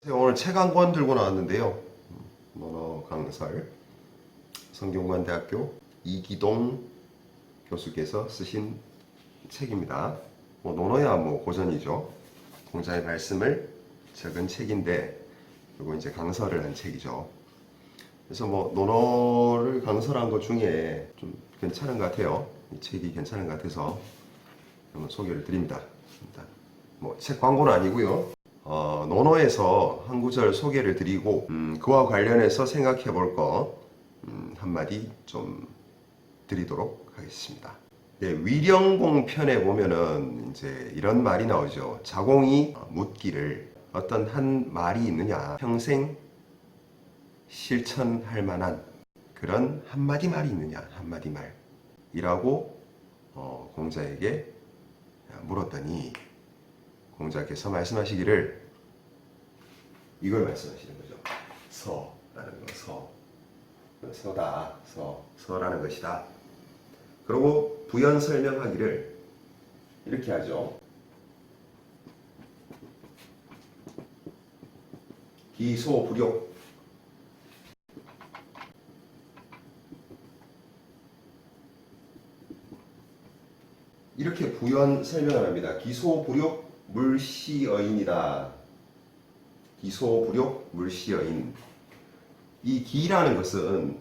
오늘 책 한 권 들고 나왔는데요. 논어 강설 성균관대학교 이기동 교수께서 쓰신 책입니다. 논어야 고전이죠. 공자의 말씀을 적은 책인데 그리고 이제 강설을 한 책이죠. 그래서 논어를 강설한 것 중에 좀 괜찮은 것 같아요. 이 책이 괜찮은 것 같아서 한번 소개를 드립니다. 책 광고는 아니고요. 논어에서 한 구절 소개를 드리고 그와 관련해서 생각해 볼 거 한마디 좀 드리도록 하겠습니다. 네, 위령공 편에 보면은 이제 이런 말이 나오죠. 자공이 묻기를 어떤 한 말이 있느냐, 평생 실천할 만한 그런 한마디 말이 있느냐, 한마디 말이라고 공자에게 물었더니 공자께서 말씀하시기를 이걸 말씀하시는 거죠. 서라는 거, 서다, 서라는 것이다. 그리고 부연 설명하기를 이렇게 하죠. 기소불욕. 이렇게 부연 설명을 합니다. 기소불욕 물시어인이다. 기소불욕 물시어인. 이 기라는 것은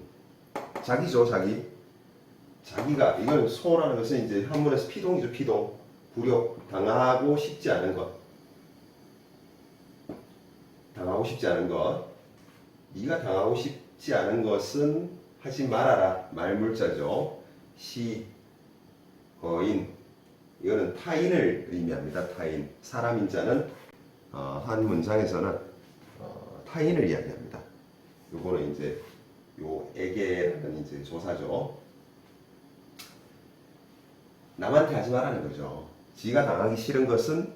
자기죠, 자기. 자기가, 이건 소라는 것은 이제 한문에서 피동이죠, 피동. 불욕, 당하고 싶지 않은 것. 당하고 싶지 않은 것. 네가 당하고 싶지 않은 것은 하지 말아라. 말물자죠. 시어인. 이거는 타인을 의미합니다. 타인. 사람인 자는 한 문장에서는 타인을 이야기합니다. 요거는 이제 에게라는 이제 조사죠. 남한테 하지 말라는 거죠. 지가 당하기 싫은 것은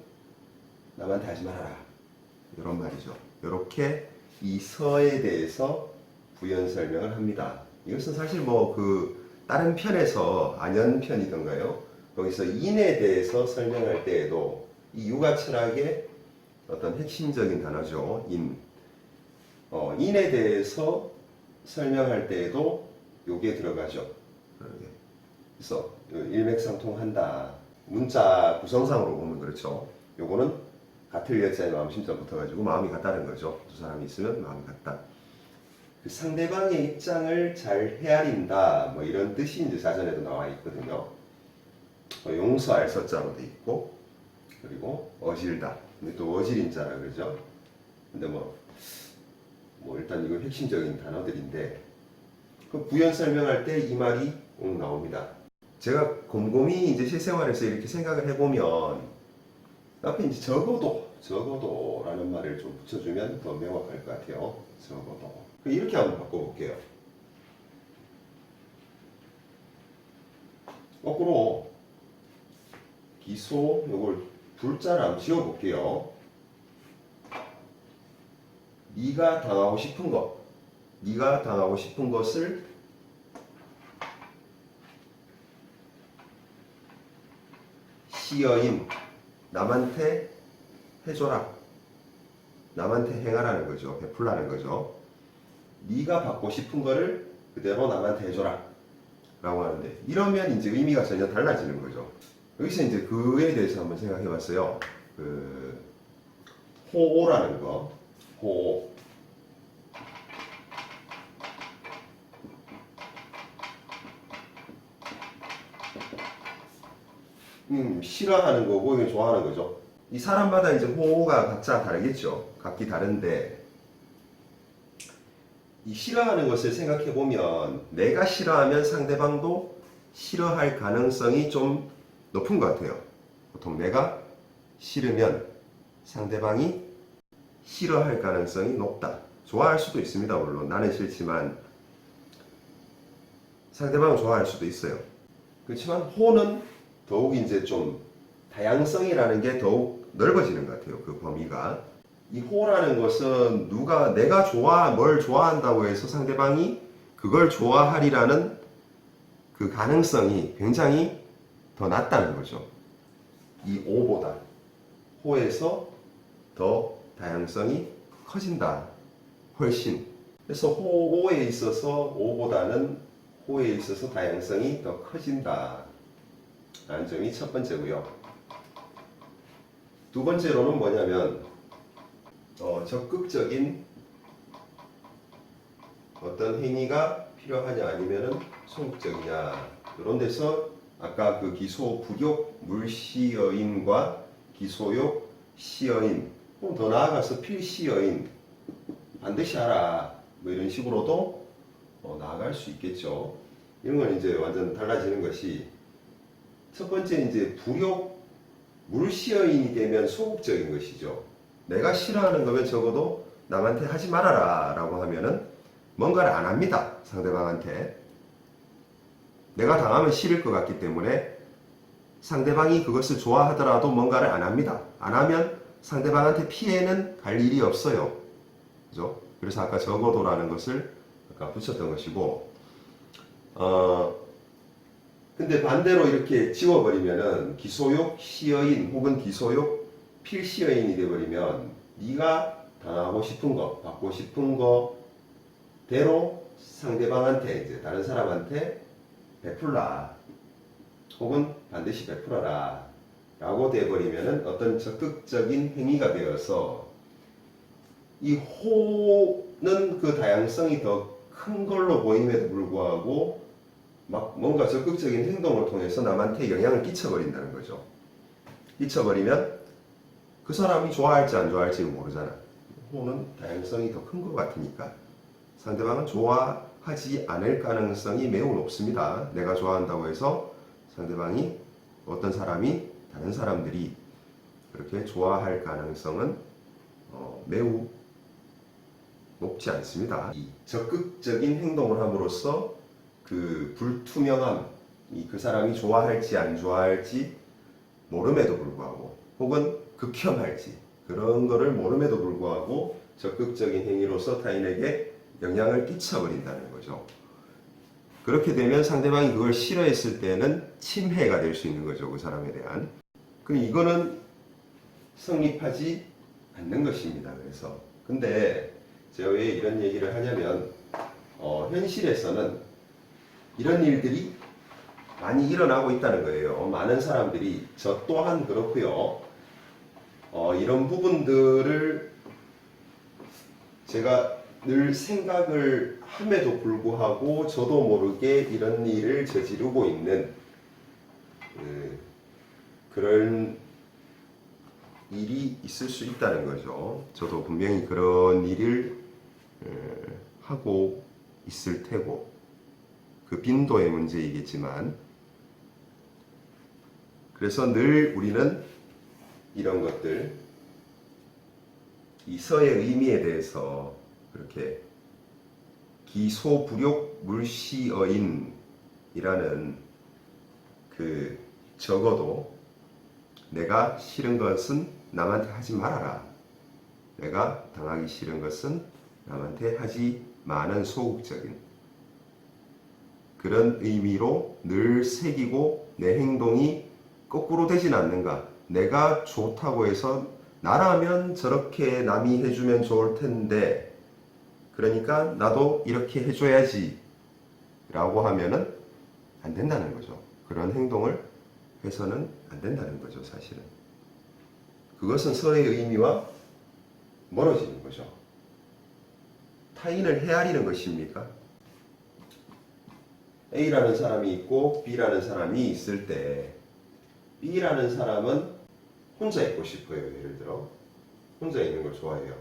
남한테 하지 말아라. 이런 말이죠. 이렇게 이 서에 대해서 부연 설명을 합니다. 이것은 사실 다른 편에서 안연편이던가요? 거기서 인에 대해서 설명할 때에도 이 육아 철학의 어떤 핵심적인 단어죠. 인에 대해서 설명할 때에도 요게 들어가죠. 그래서 일맥상통한다. 문자 구성상으로 보면 그렇죠. 요거는 같을 여자의 마음 심자 붙어가지고 마음이 같다는 거죠. 두 사람이 있으면 마음이 같다. 그 상대방의 입장을 잘 헤아린다. 이런 뜻이 이제 사전에도 나와 있거든요. 용서할 서자로 돼 있고, 그리고 어질다. 근데 또 어질인자라 그러죠. 근데 일단 이거 핵심적인 단어들인데, 그 부연 설명할 때 이 말이 꼭 나옵니다. 제가 곰곰이 이제 실생활에서 이렇게 생각을 해보면, 앞에 이제 적어도라는 말을 좀 붙여주면 더 명확할 것 같아요. 적어도. 이렇게 한번 바꿔볼게요. 거꾸로, 기소, 요걸 불자를 한번 지워볼게요. 네가 당하고 싶은 것, 네가 당하고 싶은 것을 시여인, 남한테 해줘라. 남한테 행하라는 거죠. 베풀라는 거죠. 네가 받고 싶은 거를 그대로 남한테 해줘라. 라고 하는데, 이러면 이제 의미가 전혀 달라지는 거죠. 여기서 이제 그에 대해서 한번 생각해 봤어요. 호오라는 거. 호오. 싫어하는 거고, 이거 좋아하는 거죠. 이 사람마다 이제 호오가 각자 다르겠죠. 각기 다른데, 이 싫어하는 것을 생각해 보면, 내가 싫어하면 상대방도 싫어할 가능성이 좀 높은 것 같아요. 보통 내가 싫으면 상대방이 싫어할 가능성이 높다. 좋아할 수도 있습니다. 물론 나는 싫지만 상대방은 좋아할 수도 있어요. 그렇지만 호는 더욱 이제 좀 다양성이라는 게 더욱 넓어지는 것 같아요. 그 범위가. 이 호라는 것은 내가 뭘 좋아한다고 해서 상대방이 그걸 좋아하리라는 그 가능성이 굉장히 더 낮다는 거죠. 이 오보다 호에서 더 다양성이 커진다. 훨씬. 그래서 호에 있어서 오보다는 호에 있어서 다양성이 더 커진다. 라는 점이 첫 번째고요. 두 번째로는 뭐냐면 적극적인 어떤 행위가 필요하냐 아니면은 소극적이냐 이런 데서 아까 그 기소불욕 물시여인과 기소욕 시여인 더 나아가서 필시여인 반드시 하라 뭐 이런 식으로도 나아갈 수 있겠죠. 이런 건 이제 완전 달라지는 것이 첫 번째는 이제 불욕 물시여인이 되면 소극적인 것이죠. 내가 싫어하는 거면 적어도 남한테 하지 말아라 라고 하면은 뭔가를 안 합니다. 상대방한테. 내가 당하면 싫을 것 같기 때문에 상대방이 그것을 좋아하더라도 뭔가를 안 합니다. 안 하면 상대방한테 피해는 갈 일이 없어요. 그죠? 그래서 아까 적어도라는 것을 아까 붙였던 것이고, 근데 반대로 이렇게 지워버리면은 기소욕 시여인 혹은 기소욕 필시여인이 되어버리면 네가 당하고 싶은 거, 받고 싶은 거대로 상대방한테 이제 다른 사람한테 베풀라 혹은 반드시 베풀어라 라고 되어버리면은 어떤 적극적인 행위가 되어서 이 호는 그 다양성이 더 큰 걸로 보임에도 불구하고 막 뭔가 적극적인 행동을 통해서 남한테 영향을 끼쳐버린다는 거죠. 끼쳐버리면 그 사람이 좋아할지 안 좋아할지는 모르잖아. 호는 다양성이 더 큰 것 같으니까 상대방은 좋아하지 않을 가능성이 매우 높습니다. 내가 좋아한다고 해서 상대방이 어떤 사람이 다른 사람들이 그렇게 좋아할 가능성은 매우 높지 않습니다. 이 적극적인 행동을 함으로써 그 불투명함, 그 사람이 좋아할지 안 좋아할지 모름에도 불구하고 혹은 극혐할지 그런 거를 모름에도 불구하고 적극적인 행위로서 타인에게 영향을 끼쳐버린다는 거죠. 그렇게 되면 상대방이 그걸 싫어했을 때는 침해가 될 수 있는 거죠. 그 사람에 대한. 그럼 이거는 성립하지 않는 것입니다. 그래서 근데 제가 왜 이런 얘기를 하냐면 현실에서는 이런 일들이 많이 일어나고 있다는 거예요. 많은 사람들이 저 또한 그렇고요. 이런 부분들을 제가 늘 생각을 함에도 불구하고 저도 모르게 이런 일을 저지르고 있는 그런 일이 있을 수 있다는 거죠. 저도 분명히 그런 일을 하고 있을 테고 그 빈도의 문제이겠지만 그래서 늘 우리는 이런 것들 이 서의 의미에 대해서 그렇게 기소불욕 물시어인이라는 그 적어도 내가 싫은 것은 남한테 하지 말아라. 내가 당하기 싫은 것은 남한테 하지 마는 소극적인 그런 의미로 늘 새기고 내 행동이 거꾸로 되진 않는가. 내가 좋다고 해서 나라면 저렇게 남이 해주면 좋을 텐데 그러니까 나도 이렇게 해줘야지 라고 하면은 안 된다는 거죠. 그런 행동을 해서는 안 된다는 거죠. 사실은 그것은 서의 의미와 멀어지는 거죠. 타인을 헤아리는 것입니까? A라는 사람이 있고 B라는 사람이 있을 때 B라는 사람은 혼자 있고 싶어요. 예를 들어 혼자 있는 걸 좋아해요.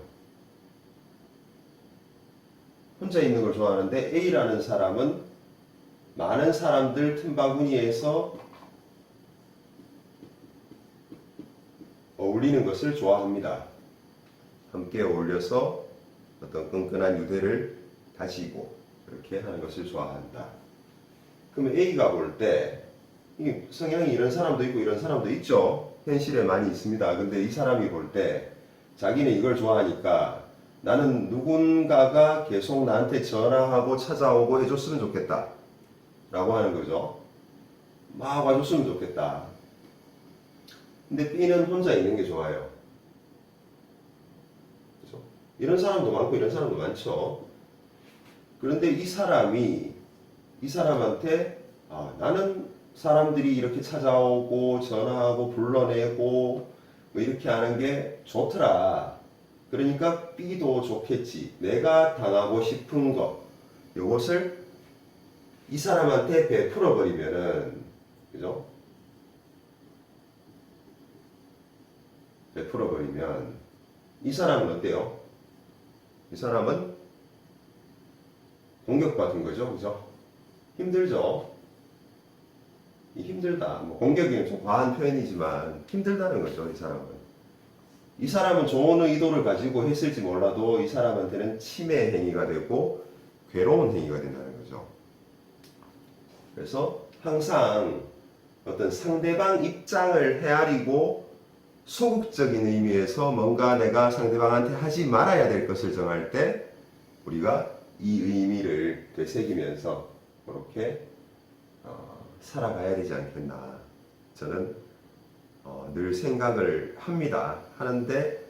혼자 있는 걸 좋아하는데 A라는 사람은 많은 사람들 틈바구니에서 어울리는 것을 좋아합니다. 함께 어울려서 어떤 끈끈한 유대를 다지고 그렇게 하는 것을 좋아한다. 그러면 A가 볼 때 성향이 이런 사람도 있고 이런 사람도 있죠. 현실에 많이 있습니다. 근데 이 사람이 볼 때 자기는 이걸 좋아하니까 나는 누군가가 계속 나한테 전화하고 찾아오고 해줬으면 좋겠다 라고 하는 거죠. 막 와줬으면 좋겠다. 근데 B는 혼자 있는 게 좋아요. 그죠? 이런 사람도 많고 이런 사람도 많죠. 그런데 이 사람한테 나는 사람들이 이렇게 찾아오고 전화하고 불러내고 뭐 이렇게 하는 게 좋더라. 그러니까 B도 좋겠지. 내가 당하고 싶은 거 요것을 이 사람한테 베풀어 버리면은, 그죠? 베풀어 버리면 이 사람은 어때요? 이 사람은 공격받은 거죠, 그죠? 힘들죠. 힘들다. 뭐 공격이 좀 과한 표현이지만 힘들다는 거죠, 이 사람은. 이 사람은 좋은 의도를 가지고 했을지 몰라도 이 사람한테는 침해 행위가 되고 괴로운 행위가 된다는 거죠. 그래서 항상 어떤 상대방 입장을 헤아리고 소극적인 의미에서 뭔가 내가 상대방한테 하지 말아야 될 것을 정할 때 우리가 이 의미를 되새기면서 그렇게 살아가야 되지 않겠나. 저는 늘 생각을 합니다. 하는데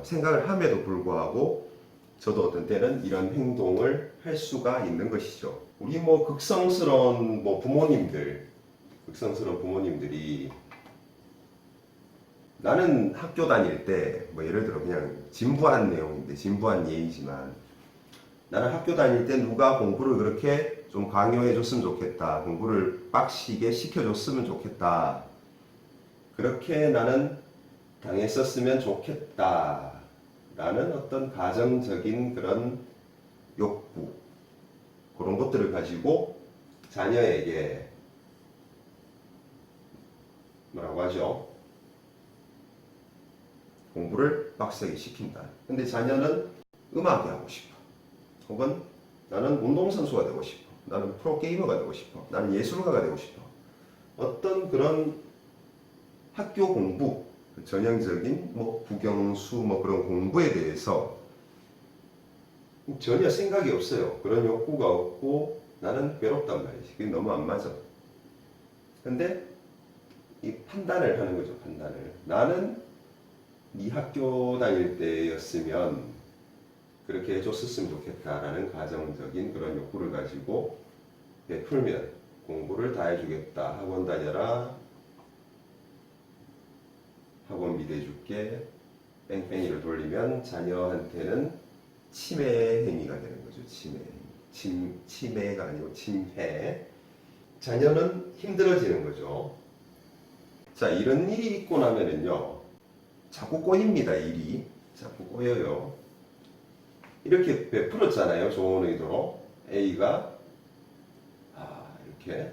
생각을 함에도 불구하고 저도 어떤 때는 이런 행동을 할 수가 있는 것이죠. 우리 극성스러운 부모님들이 나는 학교 다닐 때 예를 들어 그냥 진부한 내용인데 진부한 예이지만 나는 학교 다닐 때 누가 공부를 그렇게 좀 강요해 줬으면 좋겠다. 공부를 빡시게 시켜줬으면 좋겠다. 그렇게 나는 당했었으면 좋겠다. 라는 어떤 가정적인 그런 욕구, 그런 것들을 가지고 자녀에게 뭐라고 하죠? 공부를 빡세게 시킨다. 근데 자녀는 음악이 하고 싶어. 혹은 나는 운동선수가 되고 싶어. 나는 프로게이머가 되고 싶어. 나는 예술가가 되고 싶어. 어떤 그런 학교 공부, 전형적인 국영수 그런 공부에 대해서 전혀 생각이 없어요. 그런 욕구가 없고 나는 괴롭단 말이지. 그게 너무 안 맞아. 근데 이 판단을 하는 거죠. 판단을. 나는 네 학교 다닐 때였으면 그렇게 해줬었으면 좋겠다라는 가정적인 그런 욕구를 가지고 베풀면 공부를 다 해주겠다. 학원 다녀라. 학원 미대해줄게. 뺑뺑이를 돌리면 자녀한테는 침해 행위가 되는 거죠. 침해가 아니고 침해. 자녀는 힘들어지는 거죠. 자, 이런 일이 있고 나면은요, 자꾸 꼬입니다. 일이 자꾸 꼬여요. 이렇게 베풀었잖아요. 좋은 의도로 A가 이렇게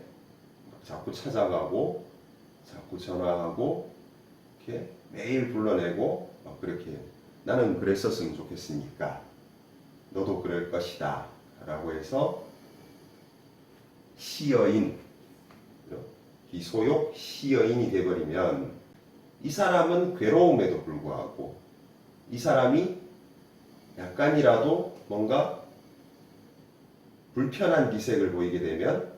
자꾸 찾아가고 자꾸 전화하고 이렇게 매일 불러내고 그렇게 나는 그랬었으면 좋겠으니까 너도 그럴 것이다 라고 해서 시여인, 기소욕 시여인이 돼버리면 이 사람은 괴로움에도 불구하고 이 사람이 약간이라도 뭔가 불편한 기색을 보이게 되면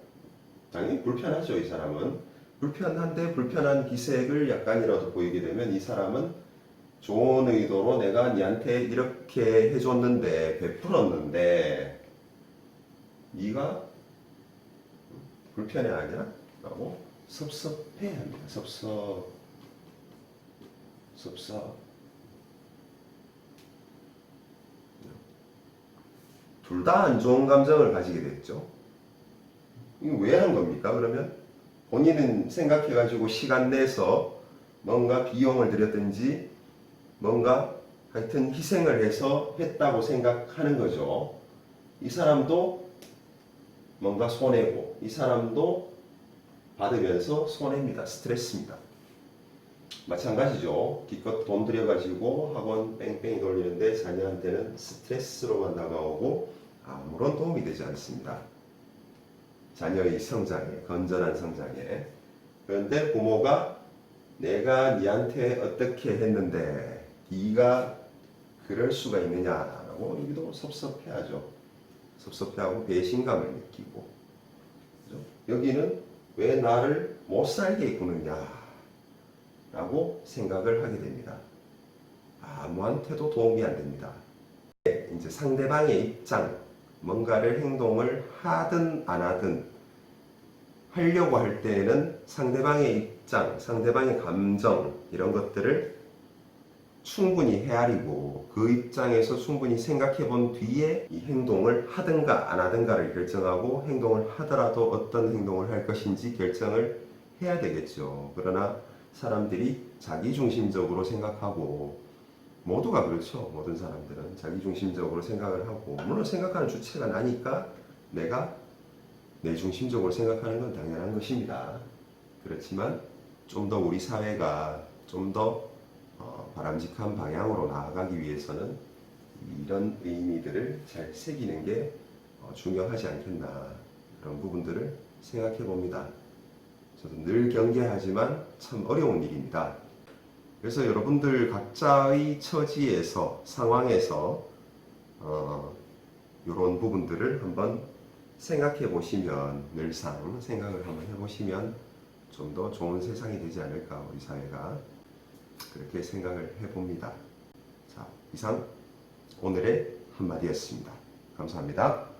당연히 불편하죠. 이 사람은 불편한데 불편한 기색을 약간이라도 보이게 되면 이 사람은 좋은 의도로 내가 니한테 이렇게 해줬는데 베풀었는데 네가 불편해하냐? 라고 섭섭해합니다. 섭섭 둘 다 안 좋은 감정을 가지게 됐죠. 이거 왜 한 겁니까? 그러면 본인은 생각해가지고 시간 내서 뭔가 비용을 들였든지 뭔가 하여튼 희생을 해서 했다고 생각하는 거죠. 이 사람도 뭔가 손해고 이 사람도 받으면서 손해입니다. 스트레스입니다. 마찬가지죠. 기껏 돈 들여가지고 학원 뺑뺑이 돌리는데 자녀한테는 스트레스로만 다가오고 아무런 도움이 되지 않습니다. 자녀의 성장에, 건전한 성장에. 그런데 부모가 내가 니한테 어떻게 했는데 네가 그럴 수가 있느냐라고 여기도 섭섭해하죠. 섭섭해하고 배신감을 느끼고. 그죠? 여기는 왜 나를 못 살게 구느냐 라고 생각을 하게 됩니다. 아무한테도 도움이 안 됩니다. 이제 상대방의 입장, 뭔가를 행동을 하든 안 하든 하려고 할 때에는 상대방의 입장, 상대방의 감정 이런 것들을 충분히 헤아리고 그 입장에서 충분히 생각해 본 뒤에 이 행동을 하든가 안 하든가를 결정하고 행동을 하더라도 어떤 행동을 할 것인지 결정을 해야 되겠죠. 그러나 사람들이 자기중심적으로 생각하고 모두가 그렇죠. 모든 사람들은 자기중심적으로 생각을 하고 물론 생각하는 주체가 나니까 내가 내 중심적으로 생각하는 건 당연한 것입니다. 그렇지만 좀 더 우리 사회가 좀 더 바람직한 방향으로 나아가기 위해서는 이런 의미들을 잘 새기는 게 중요하지 않겠나 그런 부분들을 생각해 봅니다. 저도 늘 경계하지만 참 어려운 일입니다. 그래서 여러분들 각자의 처지에서 상황에서 이런 부분들을 한번 생각해 보시면 늘상 생각을 한번 해보시면 좀 더 좋은 세상이 되지 않을까 우리 사회가 그렇게 생각을 해봅니다. 자, 이상 오늘의 한마디였습니다. 감사합니다.